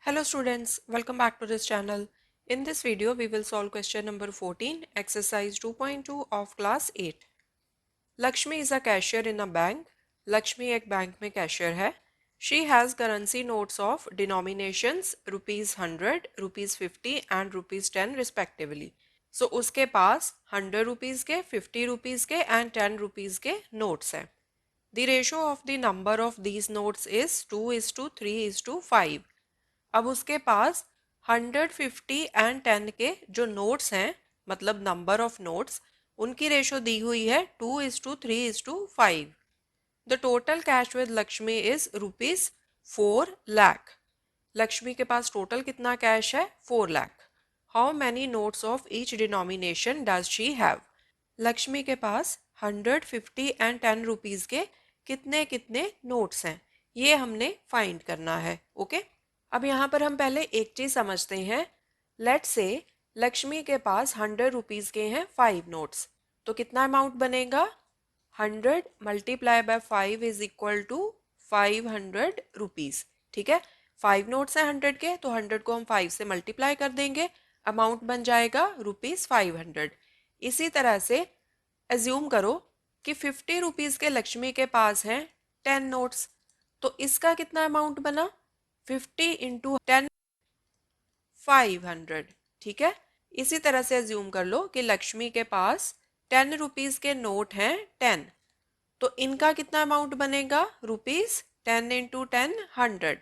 Hello students, welcome back to this channel. In this video, we will solve question number 14, exercise 2.2 of class 8. Lakshmi is a cashier in a bank. Lakshmi एक bank में cashier है. She has currency notes of denominations rupees 100, rupees 50 and rupees 10 respectively. So उसके पास 100 rupees के, 50 rupees के and 10 rupees के notes हैं. The ratio of the number of these notes is 2:3:5. अब उसके पास 150 एंड 10 के जो नोट्स हैं, मतलब नंबर ऑफ नोट्स, उनकी रेशो दी हुई है 2:3:5. The total cash with Lakshmi is ₹4 lakh. Lakshmi के पास टोटल कितना कैश है? 4 lakh. How many notes of each denomination does she have? Lakshmi के पास 100, 50 एंड 10 रुपीज़ के कितने कितने नोट्स हैं, ये हमने फाइंड करना है. ओके अब यहाँ पर हम पहले एक चीज़ समझते हैं. लेट्स से लक्ष्मी के पास 100 रुपीज़ के हैं 5 नोट्स, तो कितना अमाउंट बनेगा? 100 multiply by 5 is equal to 500 rupees. ठीक है, 5 नोट्स हैं 100 के, तो 100 को हम 5 से मल्टीप्लाई कर देंगे, अमाउंट बन जाएगा ₹500. इसी तरह से एज्यूम करो कि 50 रुपीज़ के लक्ष्मी के पास हैं 10 नोट्स, तो इसका कितना अमाउंट बना? 50 इंटू 10, 500. ठीक है, इसी तरह से एज्यूम कर लो कि लक्ष्मी के पास 10 रुपीज़ के नोट हैं 10, तो इनका कितना अमाउंट बनेगा? ₹10 इंटू 10, 100.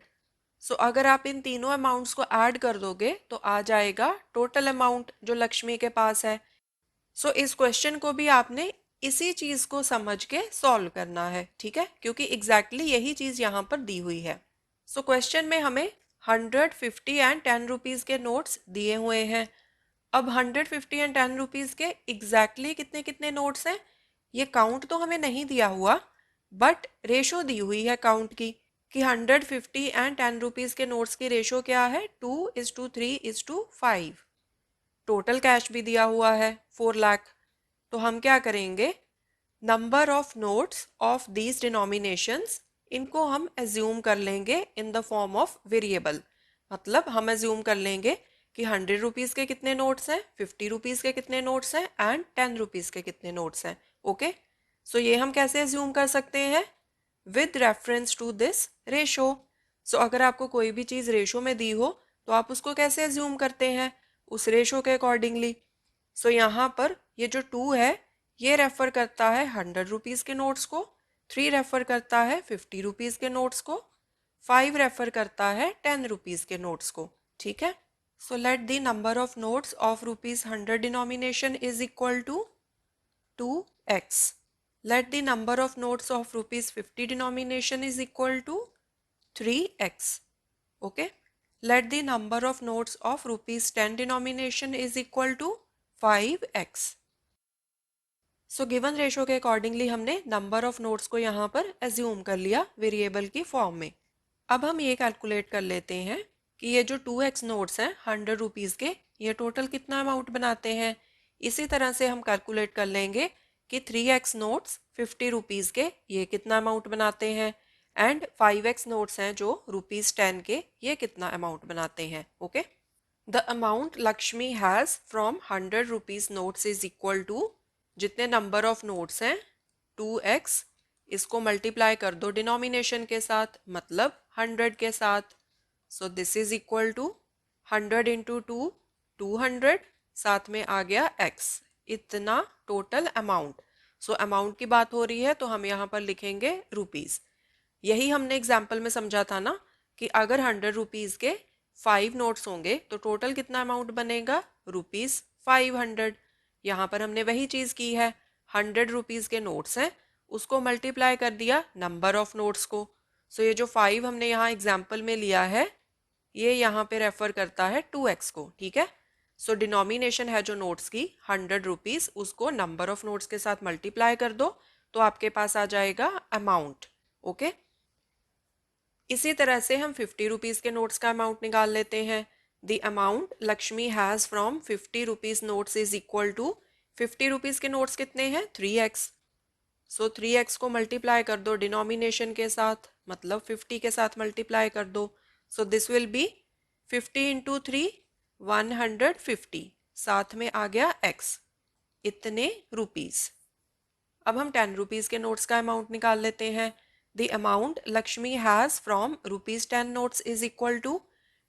सो अगर आप इन तीनों अमाउंट्स को ऐड कर दोगे तो आ जाएगा टोटल अमाउंट जो लक्ष्मी के पास है. सो इस क्वेश्चन को भी आपने इसी चीज़ को समझ के सॉल्व करना है. ठीक है, क्योंकि एग्जैक्टली यही चीज़ यहाँ पर दी हुई है. सो क्वेश्चन में हमें 100, 50 एंड 10 रुपीज़ के नोट्स दिए हुए हैं. अब 100, 50 एंड 10 रुपीज़ के एग्जैक्टली कितने कितने नोट्स हैं, ये काउंट तो हमें नहीं दिया हुआ, बट रेशो दी हुई है काउंट की कि 100, 50 एंड 10 रुपीज़ के नोट्स की रेशो क्या है? 2:3:5. टोटल कैश भी दिया हुआ है 4 लाख. तो हम क्या करेंगे? Number of notes of these denominations, इनको हम एज्यूम कर लेंगे in the form of variable. मतलब हम एज्यूम कर लेंगे कि 100 रुपीज़ के कितने नोट्स हैं, 50 रुपीज़ के कितने नोट्स हैं एंड 10 रुपीज़ के कितने नोट्स हैं. ओके, सो ये हम कैसे एज्यूम कर सकते हैं? With reference to this ratio. So अगर आपको कोई भी चीज़ रेशो में दी हो तो आप उसको कैसे एज्यूम करते हैं? उस रेशो के अकॉर्डिंगली. सो यहाँ पर ये जो 2 है ये रेफर करता है 100 रुपीज़ के नोट्स को, 3 रेफर करता है 50 रुपीज़ के नोट्स को, 5 रेफर करता है 10 रुपीज़ के नोट्स को. ठीक है, so let the number of notes of ₹100 denomination is equal to 2x. Let the number of notes of ₹50 denomination is equal to 3x. Okay. Let the number of notes of ₹10 denomination is equal to 5x. So given ratio के accordingly हमने number of notes को यहाँ पर assume कर लिया variable की form में. अब हम ये कैलकुलेट कर लेते हैं कि ये जो 2x नोट्स हैं 100 रुपीज़ के, ये टोटल कितना अमाउंट बनाते हैं. इसी तरह से हम कैलकुलेट कर लेंगे कि 3x नोट्स 50 रुपीज़ के, ये कितना अमाउंट बनाते हैं, एंड 5x नोट्स हैं जो ₹10 के, ये कितना अमाउंट बनाते हैं. Okay, the amount Lakshmi has from 100 rupees notes is equal to, जितने नंबर ऑफ नोट्स हैं 2x, इसको मल्टीप्लाई कर दो डिनोमिनेशन के साथ, मतलब 100 के साथ. So this is equal to 100 into 2, 200, साथ में आ गया x, इतना टोटल अमाउंट. सो अमाउंट की बात हो रही है तो हम यहाँ पर लिखेंगे रुपीज़. यही हमने एग्जाम्पल में समझा था ना कि अगर 100 रुपीज़ के 5 नोट्स होंगे तो टोटल कितना अमाउंट बनेगा? ₹500. यहाँ पर हमने वही चीज़ की है, 100 रुपीज़ के नोट्स हैं, उसको मल्टीप्लाई कर दिया नंबर ऑफ नोट्स को. सो ये जो 5 हमने यहाँ एग्जाम्पल में लिया है, ये यहाँ पे रेफर करता है 2x को. ठीक है, सो डिनोमिनेशन है जो नोट्स की 100 रुपीज़, उसको नंबर ऑफ नोट्स के साथ मल्टीप्लाई कर दो तो आपके पास आ जाएगा अमाउंट. ओके, इसी तरह से हम 50 रुपीज़ के नोट्स का अमाउंट निकाल लेते हैं. The amount Lakshmi has from 50 rupees notes is equal to, 50 rupees के नोट्स कितने हैं? 3x. सो 3x को मल्टीप्लाई कर दो डिनोमिनेशन के साथ, मतलब 50 के साथ मल्टीप्लाई कर दो. So this will be 50 into 3 150, साथ में आ गया x, इतने रुपीज। अब हम 10 रुपीज के नोट्स का अमाउंट निकाल लेते हैं। The amount Lakshmi has from ₹10 notes is equal to,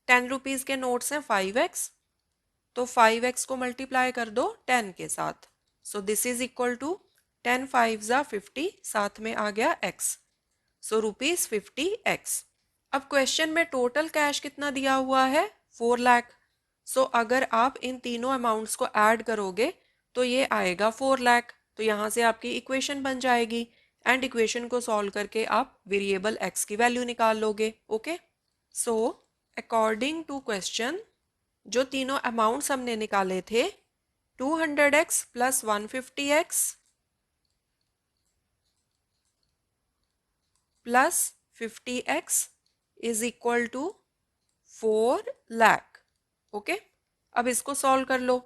10 rupees के नोट्स हैं 5x, तो 5x को मल्टीप्लाई कर दो 10 के साथ। So this is equal to 10 5 ज़ा 50, साथ में आ गया x, सो ₹50x। अब क्वेश्चन में टोटल कैश कितना दिया हुआ है, 4 लाख। सो अगर आप इन तीनों अमाउंट्स को ऐड करोगे तो ये आएगा 4 लाख। तो यहाँ से आपकी इक्वेशन बन जाएगी एंड इक्वेशन को सॉल्व करके आप वेरिएबल x की वैल्यू निकाल लोगे। Okay, so according to question जो तीनों अमाउंट्स हमने निकाले थे, 200x plus 150x plus 50x is equal to 4 lakh. Okay, अब इसको सॉल्व कर लो।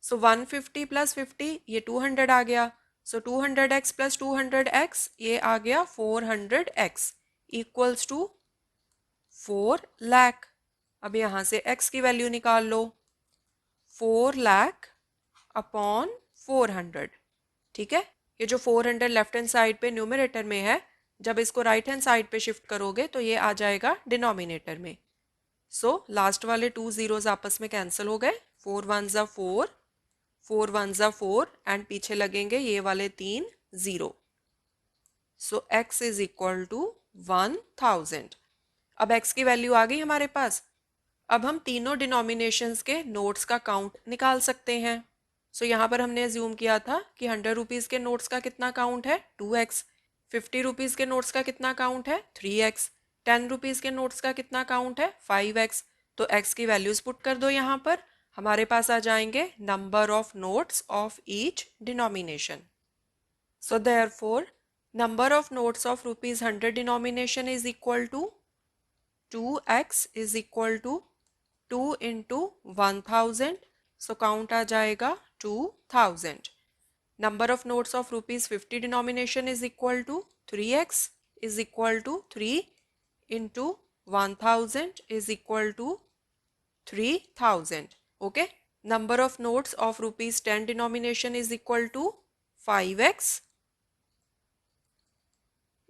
सो 150 प्लस 50 ये 200 आ गया, सो 200x प्लस 200x ये आ गया 400x इक्वल्स टू 4 लाख। अब यहाँ से x की वैल्यू निकाल लो, 4 लाख अपॉन 400। ठीक है, ये जो 400 लेफ्ट हैंड साइड पे न्यूमरेटर में है, जब इसको राइट हैंड साइड पे शिफ्ट करोगे तो ये आ जाएगा डिनोमिनेटर में। सो लास्ट वाले 2 जीरोस आपस में कैंसिल हो गए, 4 1 ज़ा 4, 4 1 ज़ा 4 एंड पीछे लगेंगे ये वाले 3 zero. So x is equal to 1000। अब x की वैल्यू आ गई हमारे पास। अब हम तीनों डिनोमिनेशंस के नोट्स का काउंट निकाल सकते हैं। सो यहाँ पर हमने अज्यूम किया था कि 100 रुपीज़ के नोट्स का कितना काउंट है, 2x, 50 रुपीज़ के नोट्स का कितना काउंट है, 3x, 10 रुपीज़ के नोट्स का कितना काउंट है, 5x। तो x की वैल्यूज पुट कर दो यहाँ पर, हमारे पास आ जाएंगे number of notes of each denomination. So therefore number of notes of ₹100 denomination is equal to 2x is equal to 2 into 1000, so count आ जाएगा 2000। Number of notes of ₹50 denomination is equal to 3x is equal to 3 into 1000 is equal to 3000। Okay, number of notes of ₹10 denomination is equal to 5x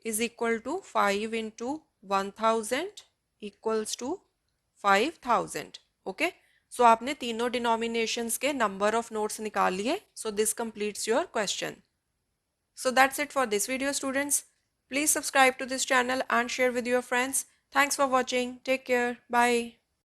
is equal to 5 into 1000 equals to 5000। Okay, so आपने तीनों denominations के number of notes निकाल लिए। So this completes your question. So that's it for this video students. Please subscribe to this channel and share with your friends. Thanks for watching, take care, bye.